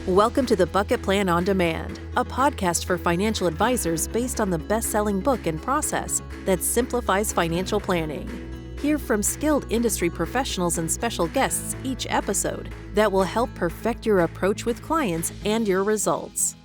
Welcome to the Bucket Plan on Demand, a podcast for financial advisors based on the best-selling book and process that simplifies financial planning. Hear from skilled industry professionals and special guests each episode that will help perfect your approach with clients and your results.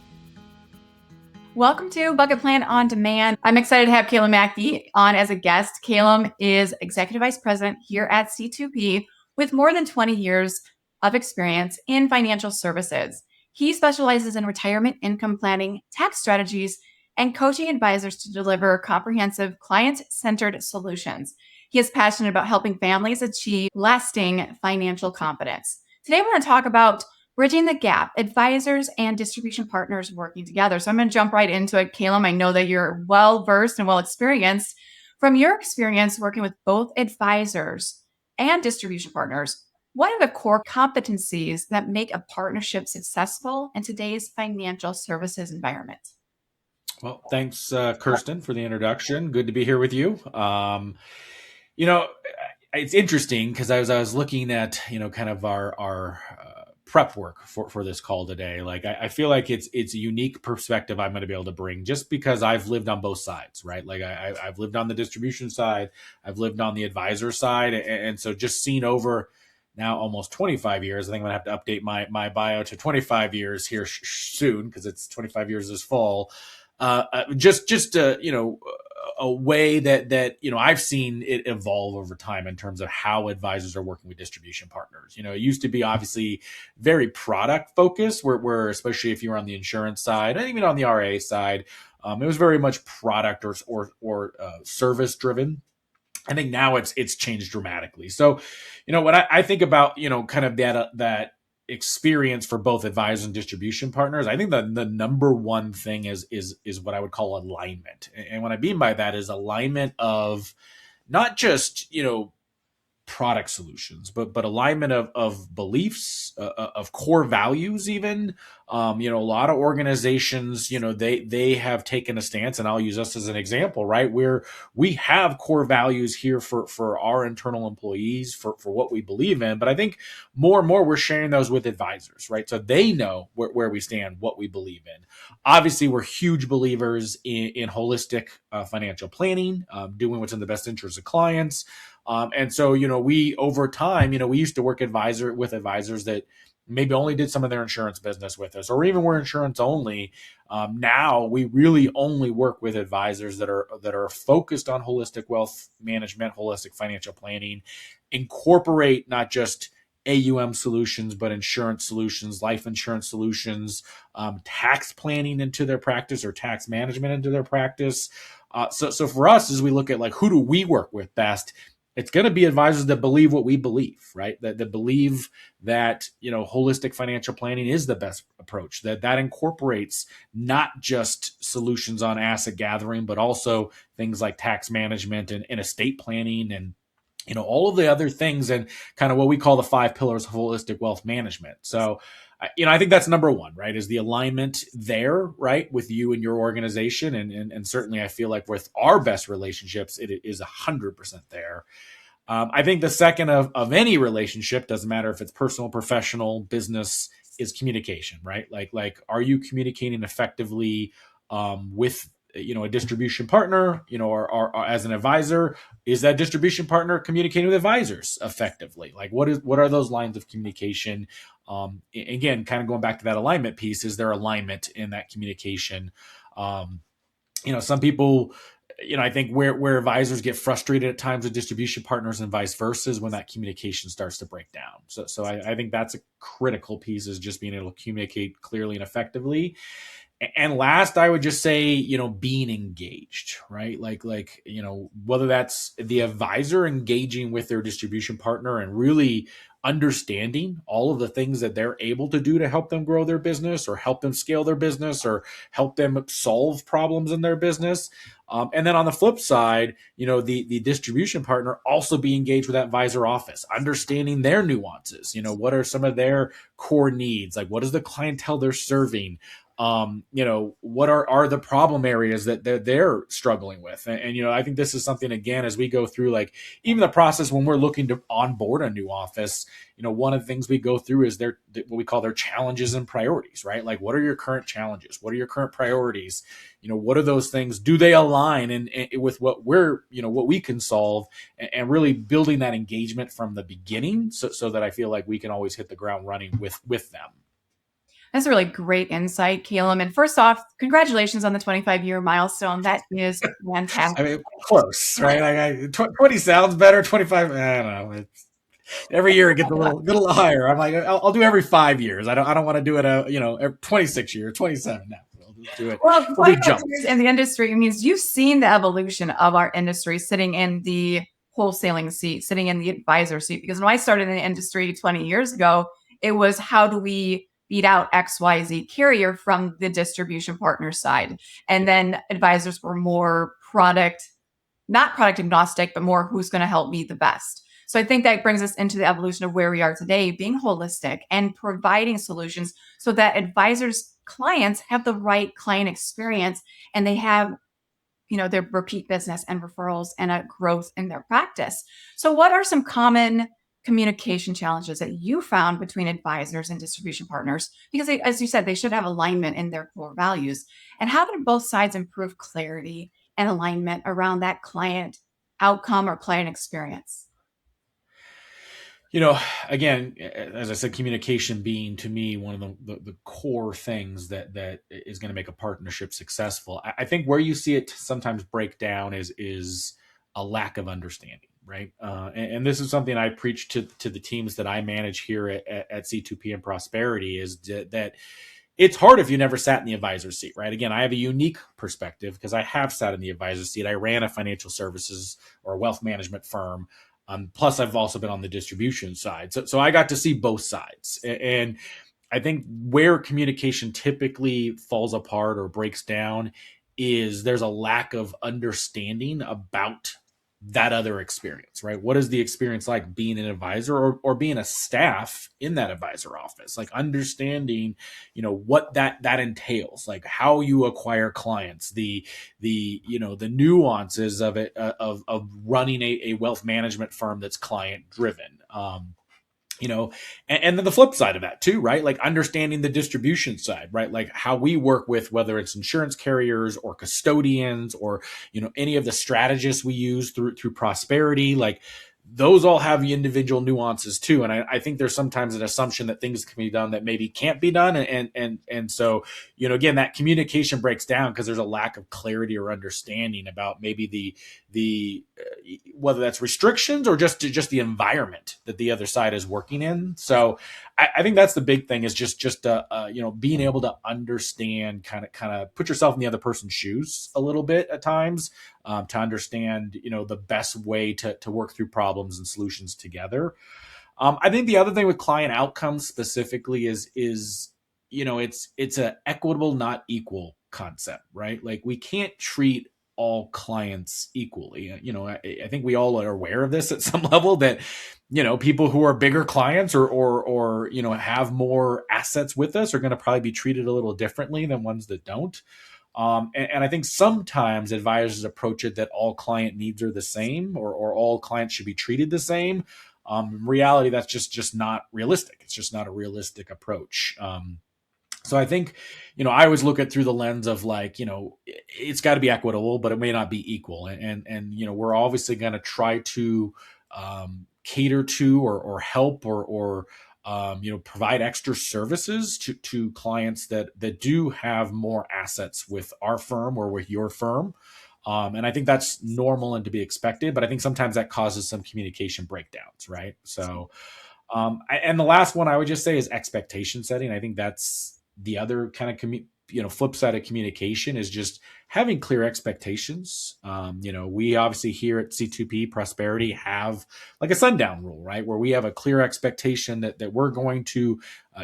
Welcome to Bucket Plan on Demand. I'm excited to have Kalem Mackey on as a guest. Kalem is Executive Vice President here at C2P with more than 20 years of experience in financial services. He specializes in retirement income planning, tax strategies, and coaching advisors to deliver comprehensive client-centered solutions. He is passionate about helping families achieve lasting financial confidence. Today, we're going to talk about bridging the gap, advisors and distribution partners working together. So I'm going to jump right into it. Kalem, I know that you're well-versed and well-experienced. From your experience working with both advisors and distribution partners, what are the core competencies that make a partnership successful in today's financial services environment? Well, thanks, Kirsten, for the introduction. Good to be here with you. It's interesting because I was looking at, kind of our prep work for this call today. Like, I feel like it's a unique perspective I'm going to be able to bring just because I've lived on both sides, right? Like I've lived on the distribution side, I've lived on the advisor side. And so just seeing over now almost 25 years, I think I'm going to have to update my bio to 25 years here soon because it's 25 years this fall. Just a way that I've seen it evolve over time in terms of how advisors are working with distribution partners. It used to be obviously very product focused, where especially if you were on the insurance side and even on the RA side, it was very much product or service driven. I think now it's changed dramatically. So, when I think about, kind of that experience for both advisors and distribution partners, I think the number one thing is what I would call alignment. And what I mean by that is alignment of not just, product solutions, but alignment of beliefs, of core values even. A lot of organizations, they have taken a stance, and I'll use us as an example, right? Where we have core values here for our internal employees, for what we believe in. But I think more and more we're sharing those with advisors, right? So they know where we stand, what we believe in. Obviously, we're huge believers in holistic financial planning, doing what's in the best interest of clients. And so, we over time, we used to work with advisors that maybe only did some of their insurance business with us, or even were insurance only. Now we really only work with advisors that are focused on holistic wealth management, holistic financial planning, incorporate not just AUM solutions, but insurance solutions, life insurance solutions, tax planning into their practice or tax management into their practice. So for us, as we look at like, who do we work with best? It's going to be advisors that believe what we believe, right? That believe that, holistic financial planning is the best approach, that incorporates not just solutions on asset gathering, but also things like tax management and estate planning and, all of the other things and kind of what we call the 5 pillars of holistic wealth management. So, I think that's number one, right? Is the alignment there, right? With you and your organization. And certainly I feel like with our best relationships, it is 100% there. I think the second of any relationship, doesn't matter if it's personal, professional, business, is communication, right? Like, are you communicating effectively with a distribution partner, or as an advisor? Is that distribution partner communicating with advisors effectively? Like, what are those lines of communication? Again, kind of going back to that alignment piece, is there alignment in that communication? Some people, I think where advisors get frustrated at times with distribution partners and vice versa is when that communication starts to break down. So I think that's a critical piece, is just being able to communicate clearly and effectively. And last, I would just say, being engaged, right? Like, whether that's the advisor engaging with their distribution partner and really understanding all of the things that they're able to do to help them grow their business or help them scale their business or help them solve problems in their business. And then on the flip side, the distribution partner also be engaged with that advisor office, understanding their nuances. What are some of their core needs? Like, what is the clientele they're serving? What are the problem areas that they're struggling with? And, I think this is something, again, as we go through, like, even the process when we're looking to onboard a new office, one of the things we go through is what we call their challenges and priorities, right? Like, what are your current challenges? What are your current priorities? What are those things? Do they align and with what what we can solve, and really building that engagement from the beginning, so that I feel like we can always hit the ground running with them. That's a really great insight, Kalem. And first off, congratulations on the 25-year milestone. That is fantastic. I mean, close, right? Like 20 sounds better. 25, I don't know. Every year it gets a little higher. I'm like, I'll do every 5 years. I don't want to do it 26 years, 27 now. We'll just do it. Well, 25 years in the industry means you've seen the evolution of our industry, sitting in the wholesaling seat, sitting in the advisor seat. Because when I started in the industry 20 years ago, it was, how do we beat out XYZ carrier from the distribution partner side? And then advisors were more not product agnostic, but more, who's going to help me the best. So I think that brings us into the evolution of where we are today, being holistic and providing solutions so that advisors' clients have the right client experience, and they have their repeat business and referrals and a growth in their practice. So what are some common communication challenges that you found between advisors and distribution partners? Because as you said, they should have alignment in their core values. And how can both sides improve clarity and alignment around that client outcome or client experience? Again, as I said, communication being, to me, one of the core things that is going to make a partnership successful. I think where you see it sometimes break down is a lack of understanding, right? And this is something I preach to the teams that I manage here at C2P and Prosperity, is that it's hard if you never sat in the advisor seat, right? Again, I have a unique perspective because I have sat in the advisor seat. I ran a financial services or wealth management firm. Plus, I've also been on the distribution side. So I got to see both sides. And I think where communication typically falls apart or breaks down is there's a lack of understanding about that other experience, right? What is the experience like being an advisor or being a staff in that advisor office? Like understanding, what that entails, like how you acquire clients, the nuances of it, of running a wealth management firm that's client driven. And then the flip side of that too, right? Like understanding the distribution side, right? Like how we work with, whether it's insurance carriers or custodians or, any of the strategists we use through Prosperity, like those all have individual nuances too. And I think there's sometimes an assumption that things can be done that maybe can't be done. And so, again, that communication breaks down because there's a lack of clarity or understanding about maybe the whether that's restrictions or just the environment that the other side is working in. So I think that's the big thing, is just being able to understand, kind of put yourself in the other person's shoes a little bit at times, to understand, the best way to work through problems and solutions together. I think the other thing with client outcomes specifically is it's a equitable, not equal concept, right? Like we can't treat all clients equally. I think we all are aware of this at some level, that, people who are bigger clients or have more assets with us are going to probably be treated a little differently than ones that don't. And I think sometimes advisors approach it that all client needs are the same, or all clients should be treated the same. In reality, that's just not realistic. It's just not a realistic approach. So I think, I always look at through the lens of like, it's got to be equitable, but it may not be equal. And we're obviously going to try to cater to or help or provide extra services to clients that do have more assets with our firm or with your firm. And I think that's normal and to be expected, but I think sometimes that causes some communication breakdowns, right? So, and the last one I would just say is expectation setting. I think that's the other kind of flip side of communication, is just having clear expectations. We obviously here at C2P Prosperity have like a sundown rule, right? Where we have a clear expectation that we're going to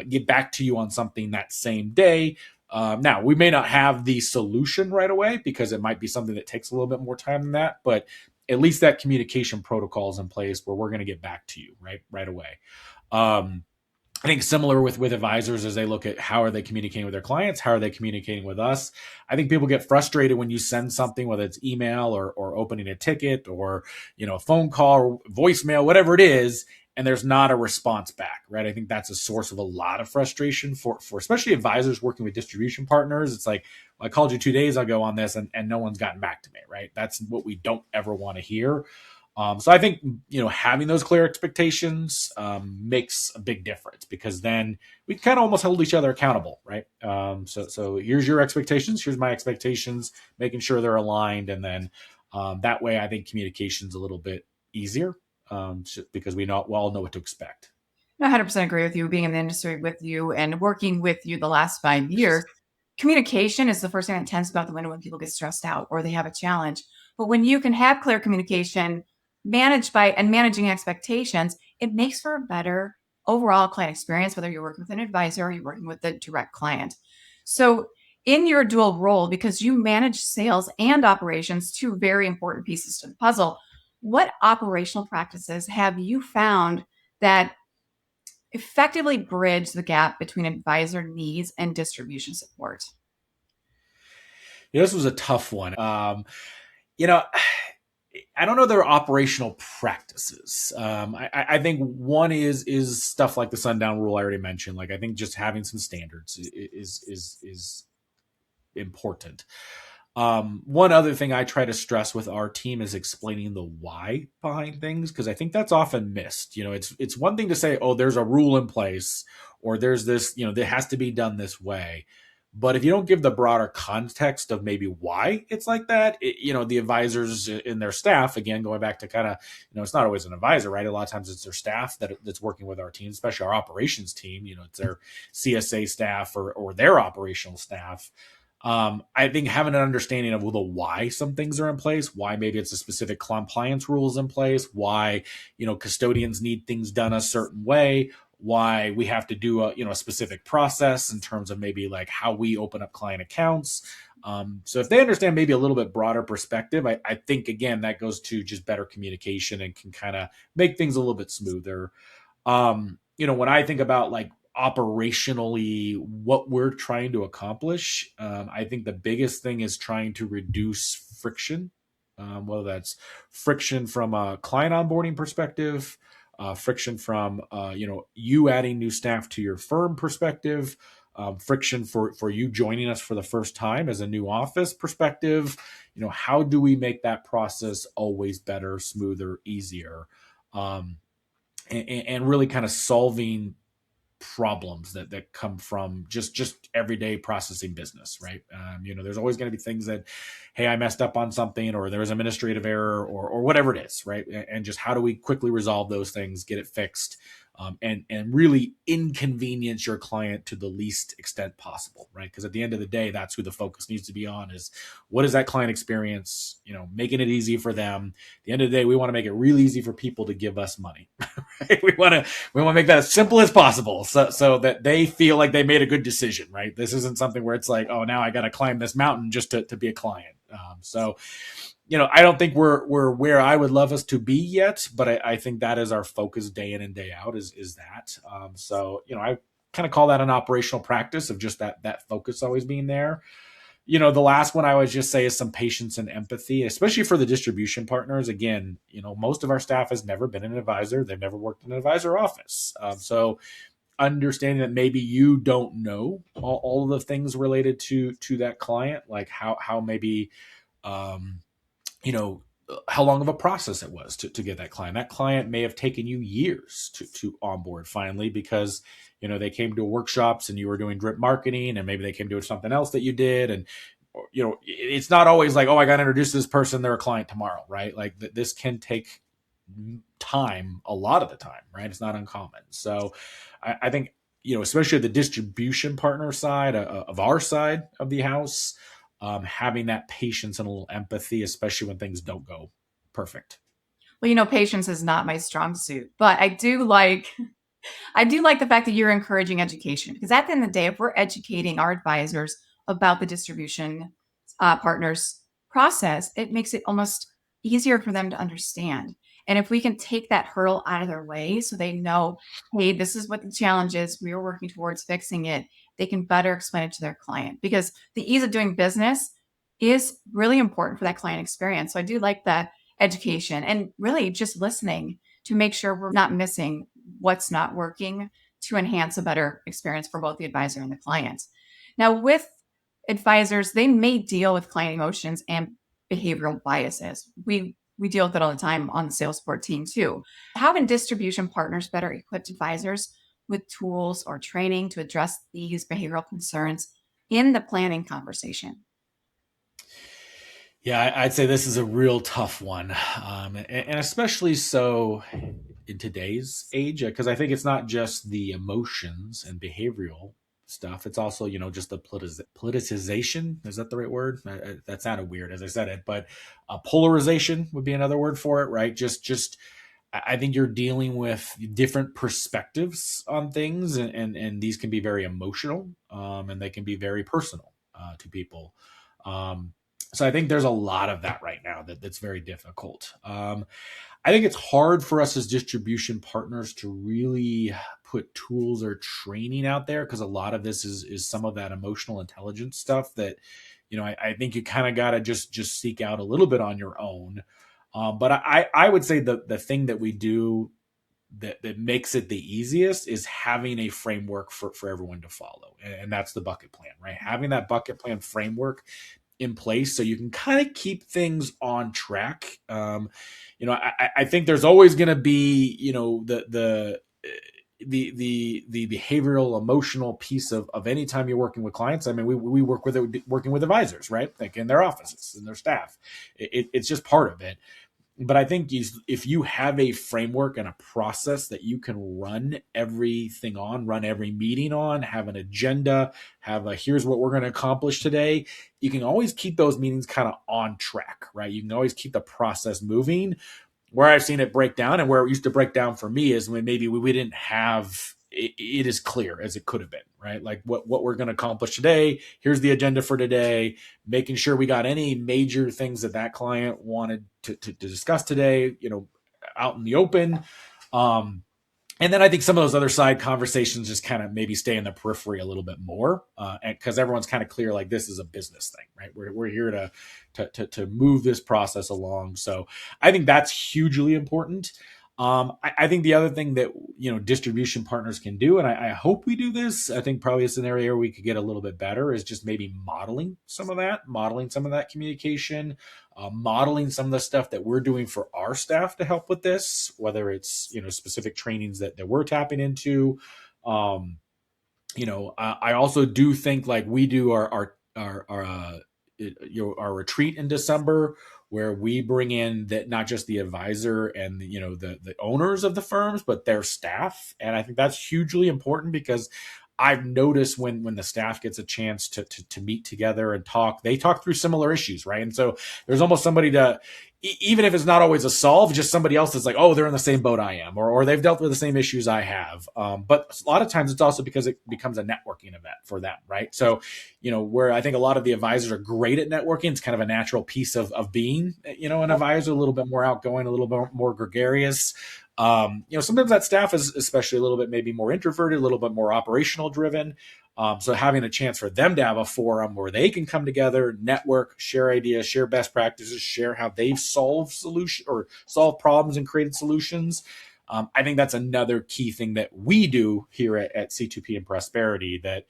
get back to you on something that same day. Now, we may not have the solution right away because it might be something that takes a little bit more time than that, but at least that communication protocol is in place where we're going to get back to you right away. I think similar with advisors, as they look at how are they communicating with their clients, how are they communicating with us. I think people get frustrated when you send something, whether it's email or opening a ticket or, a phone call or voicemail, whatever it is. and there's not a response back, right? I think that's a source of a lot of frustration for especially advisors working with distribution partners. It's like, well, I called you 2 days ago on this and no one's gotten back to me, right? That's what we don't ever want to hear. So I think, having those clear expectations makes a big difference, because then we kind of almost hold each other accountable, right? So here's your expectations, here's my expectations, making sure they're aligned. And then that way I think communication's a little bit easier, because we all know what to expect. I 100% agree with you. Being in the industry with you and working with you the last 5 years, communication is the first thing that tends to go out the window when people get stressed out or they have a challenge. But when you can have clear communication managing expectations, it makes for a better overall client experience, whether you're working with an advisor or you're working with a direct client. So in your dual role, because you manage sales and operations, two very important pieces to the puzzle, what operational practices have you found that effectively bridge the gap between advisor needs and distribution support? This was a tough one. You know, I don't know their operational practices. I think one is stuff like the sundown rule I already mentioned. Like, I think just having some standards is important. One other thing I try to stress with our team is explaining the why behind things, because I think that's often missed. It's one thing to say, oh, there's a rule in place, or there's this, that has to be done this way. But if you don't give the broader context of maybe why it's like that, the advisors in their staff, again, going back to kind of, it's not always an advisor, right? A lot of times it's their staff that's working with our team, especially our operations team. It's their CSA staff or their operational staff. I think having an understanding of the why some things are in place, why maybe it's a specific compliance rules in place, why, custodians need things done a certain way, why we have to do a specific process in terms of maybe like how we open up client accounts. So if they understand maybe a little bit broader perspective, I think, again, that goes to just better communication and can kind of make things a little bit smoother. When I think about like operationally what we're trying to accomplish, I think the biggest thing is trying to reduce friction, whether that's friction from a client onboarding perspective, friction from you adding new staff to your firm perspective, friction for you joining us for the first time as a new office perspective. How do we make that process always better, smoother, easier, and really kind of solving problems that come from just everyday processing business, right? There's always going to be things that, hey, I messed up on something, or there was administrative error, or whatever it is, right? And just how do we quickly resolve those things, get it fixed, and really inconvenience your client to the least extent possible, right? Because at the end of the day, that's who the focus needs to be on, is what is that client experience, making it easy for them. At the end of the day, we want to make it really easy for people to give us money. Right? We want to make that as simple as possible, so that they feel like they made a good decision, right? This isn't something where it's like, oh, now I got to climb this mountain just to be a client. I don't think we're where I would love us to be yet, but I think that is our focus day in and day out is that. I kind of call that an operational practice of just that focus always being there. The last one I would just say is some patience and empathy, especially for the distribution partners. Again, most of our staff has never been an advisor. They've never worked in an advisor office. So understanding that maybe you don't know all of the things related to that client, like how maybe, how long of a process it was to get that client. That client may have taken you years to onboard finally, because, they came to workshops and you were doing drip marketing, and maybe they came to something else that you did. And, it's not always like, oh, I got introduced to this person, they're a client tomorrow, right? Like this can take time a lot of the time, right? It's not uncommon. So I think, especially the distribution partner side of our side of the house, having that patience and a little empathy, especially when things don't go perfect. Well, patience is not my strong suit, but I do like the fact that you're encouraging education, because at the end of the day, if we're educating our advisors about the distribution partners process, it makes it almost easier for them to understand. And if we can take that hurdle out of their way so they know, hey, this is what the challenge is, we are working towards fixing it, they can better explain it to their client, because the ease of doing business is really important for that client experience. So I do like that education and really just listening to make sure we're not missing what's not working to enhance a better experience for both the advisor and the client. Now, with advisors, they may deal with client emotions and behavioral biases. We deal with it all the time on the sales support team too. How can distribution partners better equip advisors with tools or training to address these behavioral concerns in the planning conversation? Yeah, I'd say this is a real tough one, and especially so in today's age, because I think it's not just the emotions and behavioral stuff. It's also, just the politicization. Is that the right word? That sounded weird as I said it, but polarization would be another word for it, right? Just I think you're dealing with different perspectives on things, and these can be very emotional, and they can be very personal to people. Um, so I think there's a lot of that right now that's very difficult. I think it's hard for us as distribution partners to really put tools or training out there, because a lot of this is some of that emotional intelligence stuff that, I think you kind of got to just seek out a little bit on your own. But I would say the thing that we do that makes it the easiest is having a framework for everyone to follow. And that's the bucket plan, right? Having that bucket plan framework in place so you can kind of keep things on track. I think there's always going to be, the behavioral emotional piece of any time you're working with clients. I mean, we work with working with advisors, right? Like in their offices and their staff. It's just part of it. But I think if you have a framework and a process that you can run everything on, run every meeting on, have an agenda, here's what we're going to accomplish today, you can always keep those meetings kind of on track, right? You can always keep the process moving. Where I've seen it break down, and where it used to break down for me, is when maybe we didn't have it as clear as it could have been, right? Like what we're going to accomplish today. Here's the agenda for today, making sure we got any major things that client wanted to discuss today, out in the open. And then I think some of those other side conversations just kind of maybe stay in the periphery a little bit more, because everyone's kind of clear, like this is a business thing, right? We're here to move this process along. So I think that's hugely important. I think the other thing that distribution partners can do, and I hope we do this, I think probably a scenario where we could get a little bit better, is just maybe modeling some of that communication, modeling some of the stuff that we're doing for our staff to help with this, whether it's specific trainings that we're tapping into. I also do think, like, we do our retreat in December, where we bring in that not just the advisor and the owners of the firms, but their staff. And I think that's hugely important, because I've noticed when the staff gets a chance to meet together and talk, they talk through similar issues, right? And so there's almost somebody to, even if it's not always a solve, just somebody else that's like, oh, they're in the same boat I am, or they've dealt with the same issues I have. But a lot of times it's also because it becomes a networking event for them, right? So, where I think a lot of the advisors are great at networking, it's kind of a natural piece of being, an advisor, a little bit more outgoing, a little bit more gregarious. Sometimes that staff is especially a little bit maybe more introverted, a little bit more operational driven. So having a chance for them to have a forum where they can come together, network, share ideas, share best practices, share how they've solved problems and created solutions. I think that's another key thing that we do here at C2P and Prosperity that,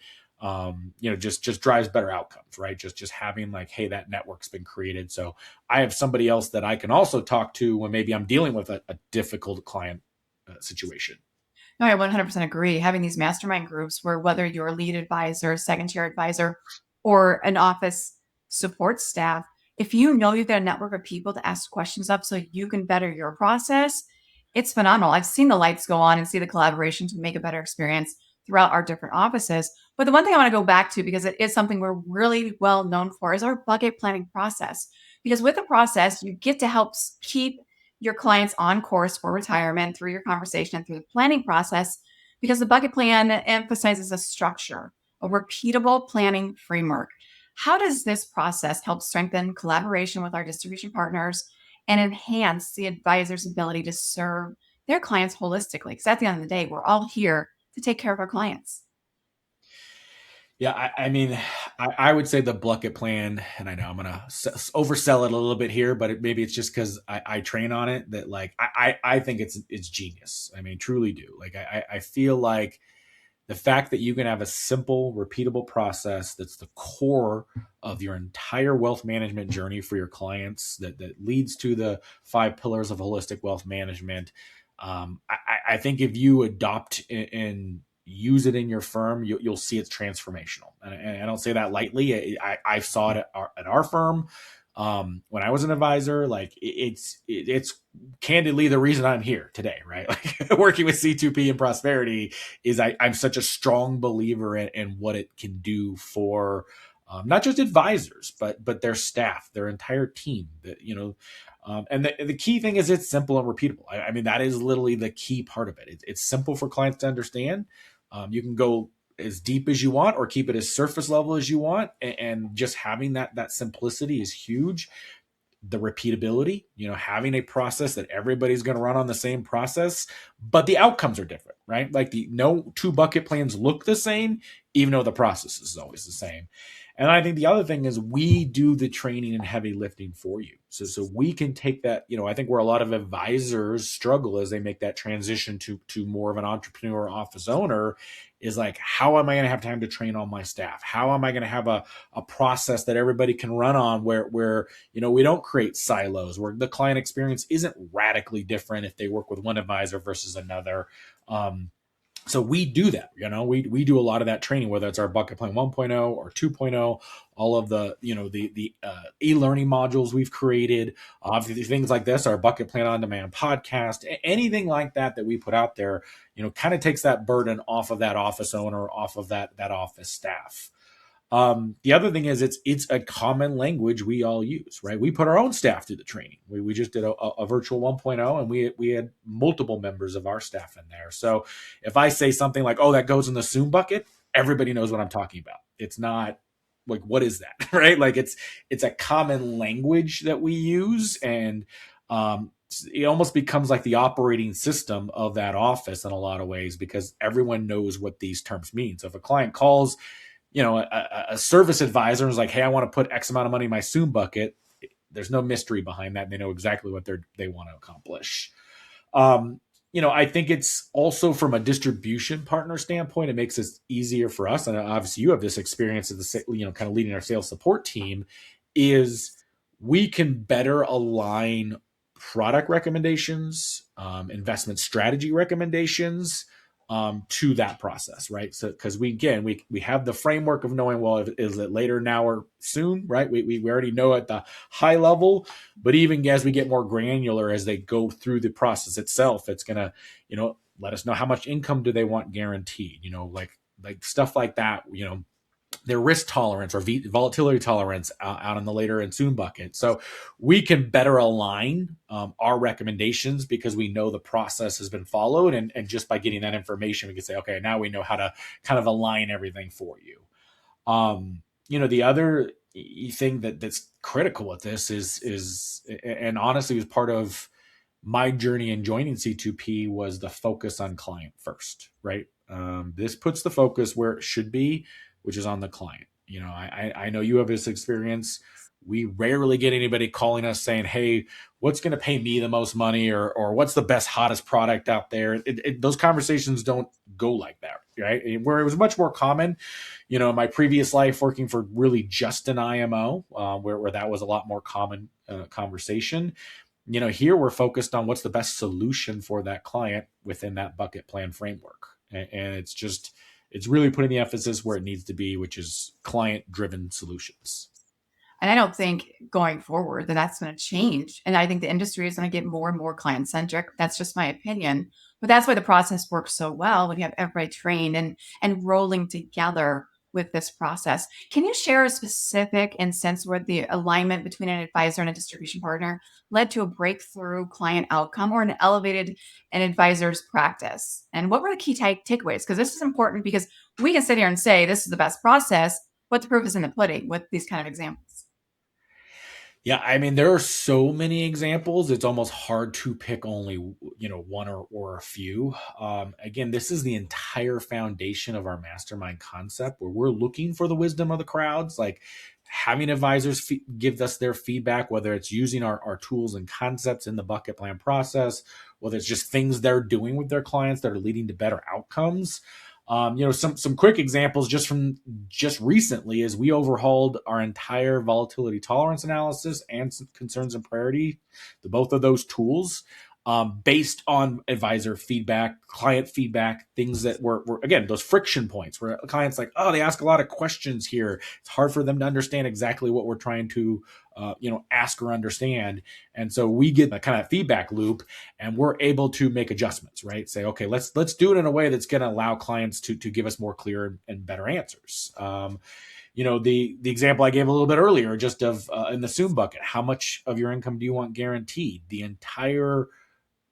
just drives better outcomes, right? Just having, like, hey, that network's been created. So I have somebody else that I can also talk to when maybe I'm dealing with a difficult client situation. No, I 100% agree. Having these mastermind groups where, whether you're a lead advisor, second chair advisor, or an office support staff, if you know you've got a network of people to ask questions of so you can better your process, it's phenomenal. I've seen the lights go on and see the collaboration to make a better experience throughout our different offices. But the one thing I want to go back to, because it is something we're really well known for, is our bucket planning process. Because with the process, you get to help keep your clients on course for retirement through your conversation and through the planning process, because the bucket plan emphasizes a structure, a repeatable planning framework. How does this process help strengthen collaboration with our distribution partners and enhance the advisor's ability to serve their clients holistically? Because at the end of the day, we're all here to take care of our clients. Yeah, I mean, I would say the bucket plan, and I know I'm going to oversell it a little bit here, but maybe it's just because I train on it that like, I think it's genius. I mean, truly do. Like, I feel like the fact that you can have a simple, repeatable process that's the core of your entire wealth management journey for your clients that leads to the 5 pillars of holistic wealth management. I think if you adopt and use it in your firm, you'll see it's transformational. And I don't say that lightly. I saw it at our firm. When I was an advisor, like it's candidly the reason I'm here today, right? Like working with C2P and prosperity is I'm such a strong believer in what it can do for not just advisors, but their staff, their entire team. That and the key thing is it's simple and repeatable. I mean, that is literally the key part of it. It's simple for clients to understand. You can go as deep as you want or keep it as surface level as you want. And just having that simplicity is huge. The repeatability, having a process that everybody's going to run on the same process, but the outcomes are different, right? Like no 2 bucket plans look the same, even though the process is always the same. And I think the other thing is we do the training and heavy lifting for you. So we can take that, I think where a lot of advisors struggle as they make that transition to more of an entrepreneur office owner is like, how am I going to have time to train all my staff? How am I going to have a process that everybody can run on where we don't create silos, where the client experience isn't radically different if they work with one advisor versus another. So we do that, we do a lot of that training, whether it's our bucket plan 1.0 or 2.0, all of the, the e-learning modules we've created, obviously things like this, our bucket plan on demand podcast, anything like that we put out there, kind of takes that burden off of that office owner, off of that office staff. The other thing is it's a common language we all use, right? We put our own staff through the training. We just did a virtual 1.0 and we had multiple members of our staff in there. So if I say something like, oh, that goes in the Zoom bucket, everybody knows what I'm talking about. It's not like, what is that? Right? Like it's a common language that we use. And, it almost becomes like the operating system of that office in a lot of ways, because everyone knows what these terms mean. So if a client calls, a service advisor is like, hey, I want to put X amount of money in my Zoom bucket, there's no mystery behind that. They know exactly what they want to accomplish. I think it's also from a distribution partner standpoint, it makes it easier for us. And obviously you have this experience of the, kind of leading our sales support team, is we can better align product recommendations, investment strategy recommendations, to that process, right? So, because we have the framework of knowing, well, is it later, now, or soon, right? We already know at the high level, but even as we get more granular, as they go through the process itself, it's gonna, let us know how much income do they want guaranteed, like stuff like that, their risk tolerance or volatility tolerance out in the later and soon bucket. So we can better align our recommendations because we know the process has been followed. And just by getting that information, we can say, okay, now we know how to kind of align everything for you. The other thing that's critical with this is, and honestly was part of my journey in joining C2P, was the focus on client first, right? This puts the focus where it should be, which is on the client. I know you have this experience. We rarely get anybody calling us saying, hey, what's going to pay me the most money, or what's the best, hottest product out there? Those conversations don't go like that, right? Where it was much more common, in my previous life working for really just an IMO, where that was a lot more common conversation. Here we're focused on what's the best solution for that client within that bucket plan framework. And it's really putting the emphasis where it needs to be, which is client-driven solutions. And I don't think going forward that that's going to change. And I think the industry is going to get more and more client-centric. That's just my opinion. But that's why the process works so well when you have everybody trained and rolling together with this process. Can you share a specific instance where the alignment between an advisor and a distribution partner led to a breakthrough client outcome or an elevated an advisor's practice? And what were the key takeaways? Because this is important, because we can sit here and say this is the best process, but the proof is in the pudding with these kind of examples. Yeah, I mean, there are so many examples. It's almost hard to pick only, one or a few. Again, this is the entire foundation of our mastermind concept, where we're looking for the wisdom of the crowds, like having advisors give us their feedback, whether it's using our tools and concepts in the bucket plan process, whether it's just things they're doing with their clients that are leading to better outcomes. Some quick examples just recently is we overhauled our entire volatility tolerance analysis and concerns and priority, both of those tools, based on advisor feedback, client feedback, things that were again, those friction points where clients like, oh, they ask a lot of questions here. It's hard for them to understand exactly what we're trying to, ask or understand. And so we get a kind of feedback loop, and we're able to make adjustments, right? Say, okay, let's do it in a way that's going to allow clients to give us more clear and better answers. The example I gave a little bit earlier, just of in the Zoom bucket, how much of your income do you want guaranteed?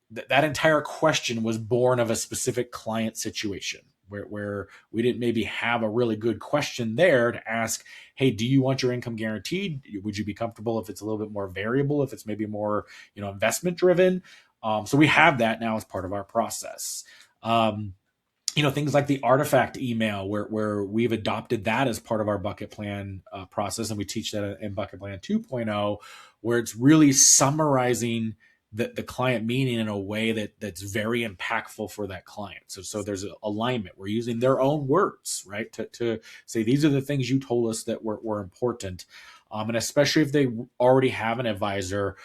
That entire question was born of a specific client situation where we didn't maybe have a really good question there to ask, hey, do you want your income guaranteed? Would you be comfortable if it's a little bit more variable, if it's maybe more, investment driven? So we have that now as part of our process. Things like the artifact email, where we've adopted that as part of our bucket plan process. And we teach that in bucket plan 2.0, where it's really summarizing the client meaning in a way that's very impactful for that client. So there's an alignment. We're using their own words, right? To say, these are the things you told us that were important. And especially if they already have an advisor,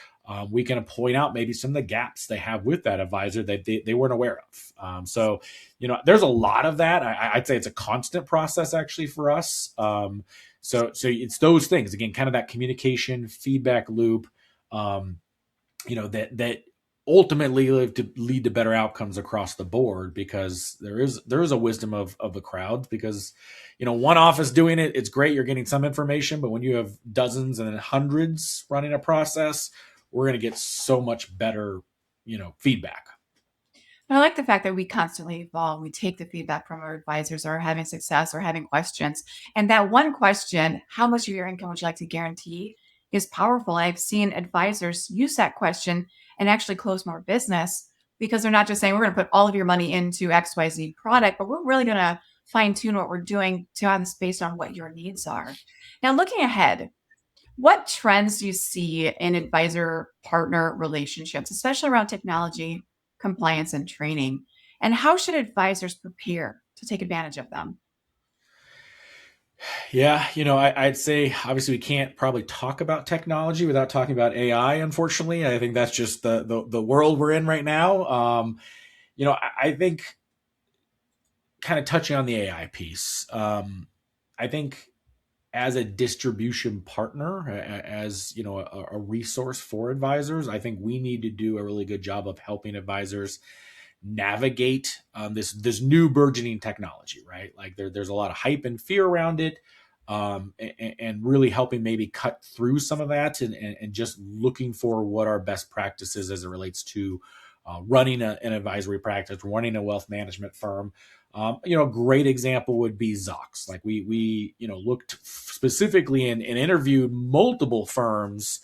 we can point out maybe some of the gaps they have with that advisor that they weren't aware of. There's a lot of that. I'd say it's a constant process actually for us. So it's those things, again, kind of that communication feedback loop, that ultimately lead to better outcomes across the board, because there is a wisdom of the crowd, because, one office doing it, it's great. You're getting some information, but when you have dozens and then hundreds running a process, we're going to get so much better, feedback. I like the fact that we constantly evolve. We take the feedback from our advisors or having success or having questions. And that one question, how much of your income would you like to guarantee, is powerful. I've seen advisors use that question and actually close more business, because they're not just saying, we're going to put all of your money into XYZ product, but we're really going to fine tune what we're doing to have this based on what your needs are. Now, looking ahead, what trends do you see in advisor partner relationships, especially around technology, compliance, and training? And how should advisors prepare to take advantage of them? Yeah, I'd say obviously we can't probably talk about technology without talking about AI. Unfortunately, I think that's just the world we're in right now. I think, kind of touching on the AI piece, I think as a distribution partner, as a resource for advisors, I think we need to do a really good job of helping advisors navigate this new burgeoning technology, right? Like there's a lot of hype and fear around it, and really helping maybe cut through some of that, and just looking for what our best practices as it relates to running an advisory practice, running a wealth management firm. A great example would be Zox. Like we looked specifically and interviewed multiple firms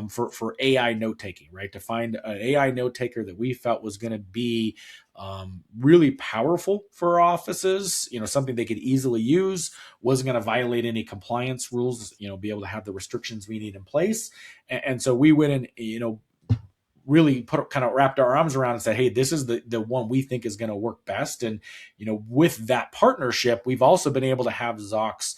for AI note taking, right? To find an AI note taker that we felt was going to be really powerful for our offices, something they could easily use, wasn't going to violate any compliance rules, be able to have the restrictions we need in place. And so we went and, really kind of wrapped our arms around and said, hey, this is the one we think is going to work best. And, with that partnership, we've also been able to have Zox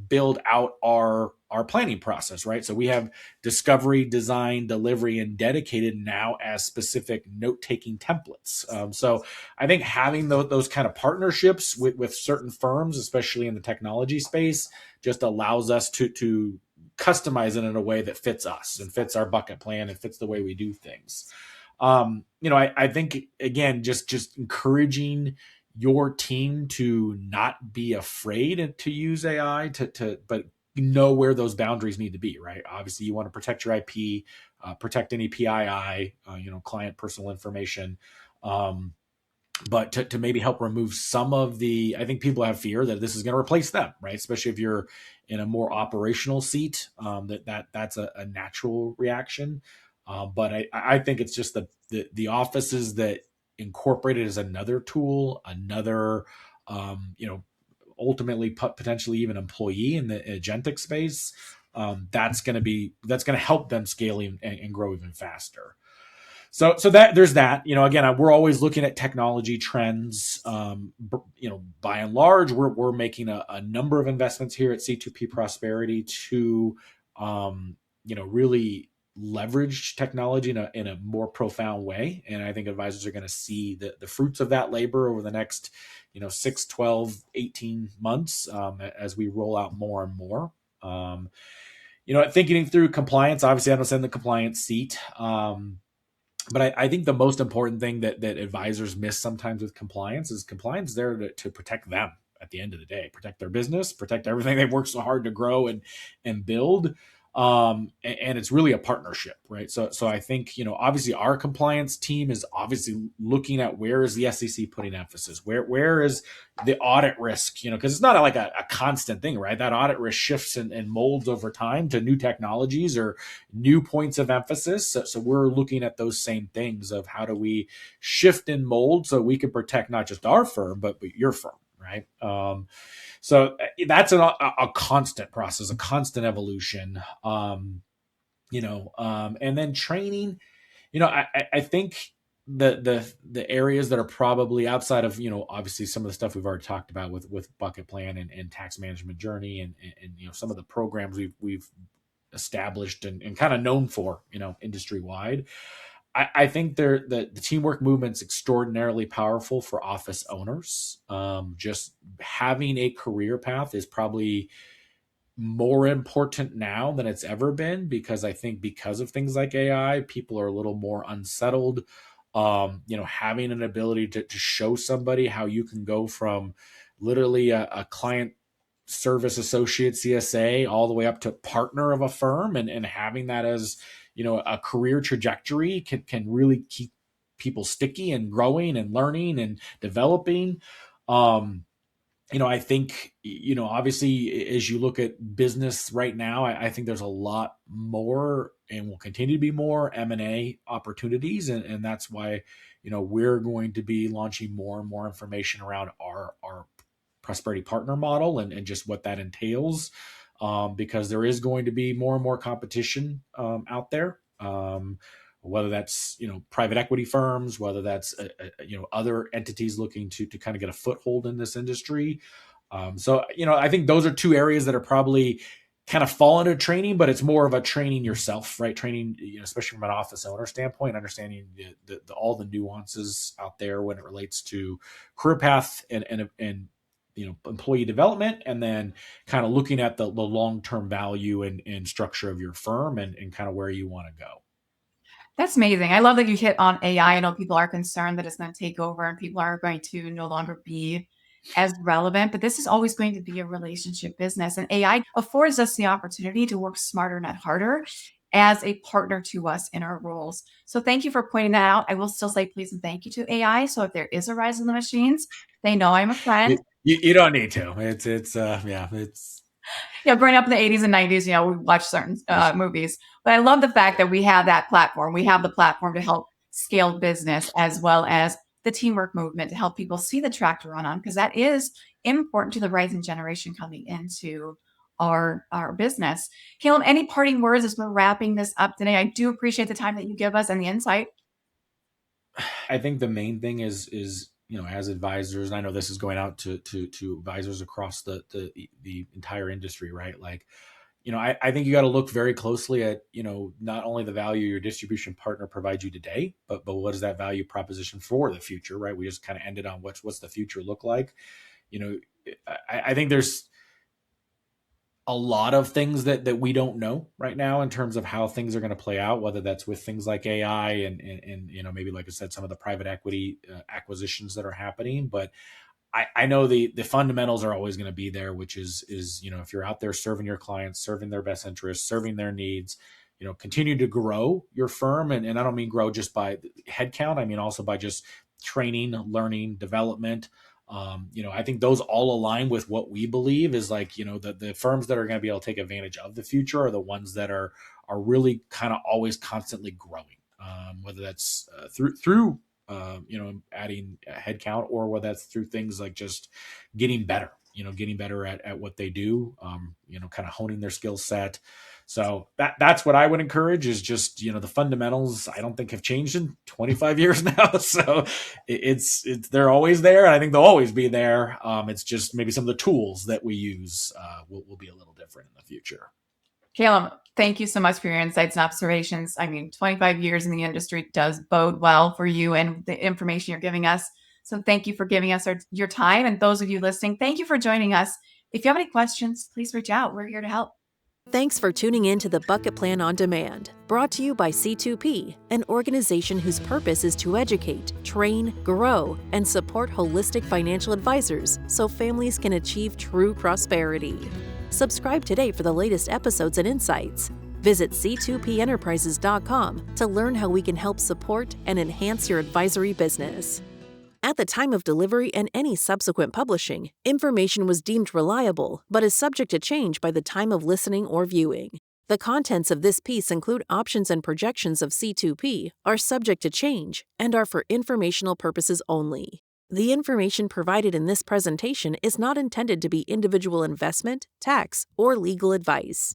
build out our planning process, right? So we have discovery, design, delivery, and dedicated now as specific note-taking templates. So I think having those kind of partnerships with certain firms, especially in the technology space, just allows us to customize it in a way that fits us and fits our bucket plan and fits the way we do things. I think, again, just encouraging your team to not be afraid to use AI, but know where those boundaries need to be, right? Obviously, you want to protect your IP, protect any PII, client personal information. but to maybe help remove some of the, I think people have fear that this is going to replace them, right? Especially if you're in a more operational seat, that's a natural reaction. But I think it's just the offices that incorporate it as another tool, another, ultimately potentially even employee in the agentic space. That's going to help them scale and grow even faster. So that there's that, again, we're always looking at technology trends. By and large, we're making a number of investments here at C2P Prosperity to, really leverage technology in a more profound way. And I think advisors are going to see the fruits of that labor over the next, 6, 12, 18 months, as we roll out more and more. Thinking through compliance, obviously I don't sit in the compliance seat. But I think the most important thing that advisors miss sometimes with compliance is compliance there to protect them at the end of the day, protect their business, protect everything they've worked so hard to grow and build. And it's really a partnership, right? So I think, obviously our compliance team is obviously looking at where is the SEC putting emphasis, where is the audit risk, because it's not like a constant thing, right? That audit risk shifts and molds over time to new technologies or new points of emphasis. So we're looking at those same things of how do we shift and mold so we can protect not just our firm, but your firm, right? So that's a constant process, a constant evolution, and then training, I think the areas that are probably outside of, obviously some of the stuff we've already talked about with bucket plan and tax management journey and some of the programs we've established and kind of known for, industry wide. I think the teamwork movement's extraordinarily powerful for office owners. Just having a career path is probably more important now than it's ever been, because I think because of things like AI, people are a little more unsettled. Having an ability to show somebody how you can go from literally a client service associate CSA all the way up to partner of a firm and having that as, a career trajectory can really keep people sticky and growing and learning and developing. I think, obviously as you look at business right now, I think there's a lot more and will continue to be more M&A opportunities. And that's why, we're going to be launching more and more information around our prosperity partner model and just what that entails. Because there is going to be more and more competition out there, whether that's private equity firms, whether that's other entities looking to kind of get a foothold in this industry. So I think those are two areas that are probably kind of fall into training, but it's more of a training yourself, right? Training, especially from an office owner standpoint, understanding all the nuances out there when it relates to career path and employee development, and then kind of looking at the long-term value and structure of your firm and kind of where you want to go. That's amazing. I love that you hit on AI. I know people are concerned that it's going to take over and people are going to no longer be as relevant, but this is always going to be a relationship business. And AI affords us the opportunity to work smarter, not harder, as a partner to us in our roles. So thank you for pointing that out. I will still say please and thank you to AI. So if there is a rise in the machines, they know I'm a friend. You don't need to. It's Growing up in the 80s and 90s, we watched certain movies. But I love the fact that we have that platform. We have the platform to help scale business as well as the teamwork movement to help people see the track to run on, because that is important to the rising generation coming into our business. Kalem, any parting words as we're wrapping this up today? I do appreciate the time that you give us and the insight. I think the main thing is as advisors, and I know this is going out to advisors across the entire industry, right? Like, I think you got to look very closely at, not only the value your distribution partner provides you today, but what is that value proposition for the future, right? We just kind of ended on what's the future look like. I think there's a lot of things that we don't know right now in terms of how things are going to play out, whether that's with things like AI and maybe, like I said, some of the private equity acquisitions that are happening. But I know the fundamentals are always going to be there, which is if you're out there serving your clients, serving their best interests, serving their needs, continue to grow your firm. And I don't mean grow just by headcount. I mean also by just training, learning, development. I think those all align with what we believe is like, the firms that are going to be able to take advantage of the future are the ones that are really kind of always constantly growing, whether that's through adding headcount, or whether that's through things like just getting better, getting better at what they do, kind of honing their skill set. So that's what I would encourage is just, the fundamentals I don't think have changed in 25 years now. So it's they're always there. And I think they'll always be there. It's just maybe some of the tools that we use will be a little different in the future. Kalem, thank you so much for your insights and observations. I mean, 25 years in the industry does bode well for you and the information you're giving us. So thank you for giving us your time. And those of you listening, thank you for joining us. If you have any questions, please reach out. We're here to help. Thanks for tuning in to the Bucket Plan on Demand, brought to you by C2P, an organization whose purpose is to educate, train, grow, and support holistic financial advisors so families can achieve true prosperity. Subscribe today for the latest episodes and insights. Visit c2penterprises.com to learn how we can help support and enhance your advisory business. At the time of delivery and any subsequent publishing, information was deemed reliable but is subject to change by the time of listening or viewing. The contents of this piece include options and projections of C2P, are subject to change, and are for informational purposes only. The information provided in this presentation is not intended to be individual investment, tax, or legal advice.